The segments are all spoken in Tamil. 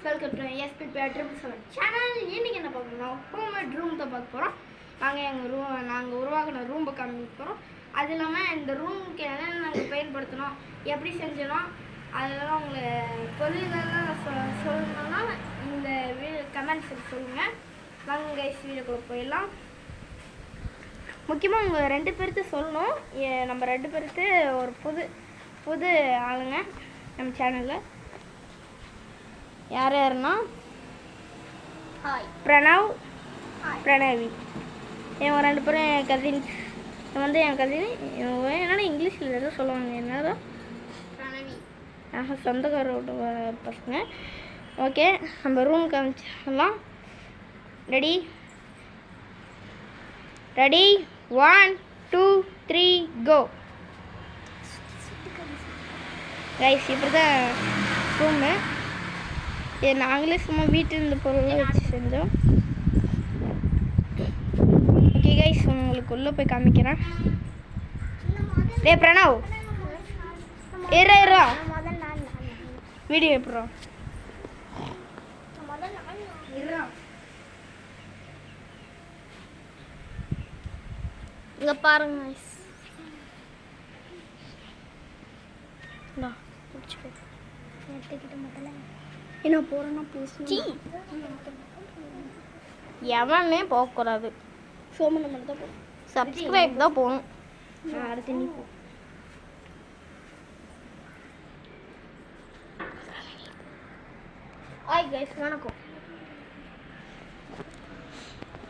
Welcome to SPB 777 channel. இன்னைக்கு என்ன பார்க்கணும், ஹோம்மேட் ரூம் தான் பார்க்க போகிறோம். நாங்கள் உருவாக்கின ரூம்பை காமிக்க போகிறோம். அது இல்லாமல் இந்த ரூமுக்கு என்னென்ன நாங்கள் பயன்படுத்தினோம், எப்படி செஞ்சோம், அதெல்லாம் உங்களை பொருள்கள்லாம் சொல்லணும்னா இந்த கமெண்ட்ஸுக்கு சொல்லுங்கள். வாங்க கைஸ், வீடியோக்குள்ள போயிடலாம். முக்கியமாக உங்கள் 2 பேர்த்து சொல்லணும். நம்ம 2 பேர்த்து ஒரு புது ஆளுங்க நம்ம சேனலில். யாருன்னா பிரணவ், பிரணவி. இவங்க 2 பேரும் என் கசின்ஸ். என் கசின். என்னென்னா இங்கிலீஷில் எதுவும் சொல்லுவாங்க, என்னதான் பிரணவி. சொந்தக்காரோட பசங்க. ஓகே, நம்ம ரூம் காமிச்சிடலாம். ரெடி 1 2 3 கோ. கைஸ், இப்படி தான் ரூமு. நாங்களே சும்மா வீட்டில் இருந்த பொருளை வச்சு செஞ்சோம். ஓகே கைஸ், உங்களுக்கு உள்ளே போய் காமிக்கிறேன். பிரணவ், இருறா வீடியோ எப்படா இங்கே பாருங்க கைஸ். என்ன போகிறேன்னா பேசி எவனே போகக்கூடாது. சோமனை மட்டும் தான் போகணும். சப்ஸ்கிரைப் தான் போகணும். அடுத்து நீ போ. ஹாய் கைஸ், வணக்கம்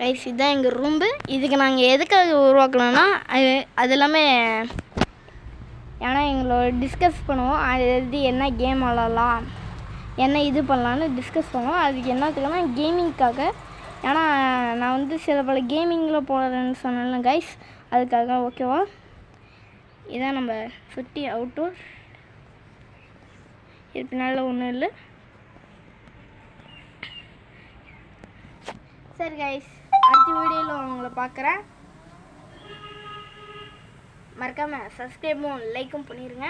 கைஸ். இதுதான் எங்கள் ரூம்பு. இதுக்கு நாங்கள் எதுக்காக உருவாக்கணும்னா அது எல்லாமே ஏன்னா எங்களோட டிஸ்கஸ் பண்ணுவோம். அது எது என்ன கேம் விளாட்லாம், என்ன இது பண்ணலான்னு டிஸ்கஸ் பண்ணுவோம். அதுக்கு என்னத்துக்குன்னா கேமிங்க்காக. ஏன்னா நான் சில பல கேமிங்கில் போகிறேன்னு சொன்னேன்ல கைஸ், அதுக்காக. ஓகேவா? இதான் நம்ம சுற்றி அவுட்டோர். இது பின்னால் ஒன்றும் இல்லை. சரி கைஸ், அடுத்த வீடியோவில் உங்களை பார்க்குறேன். மறக்காமல் சப்ஸ்கிரைபும் லைக்கும் பண்ணிடுங்க.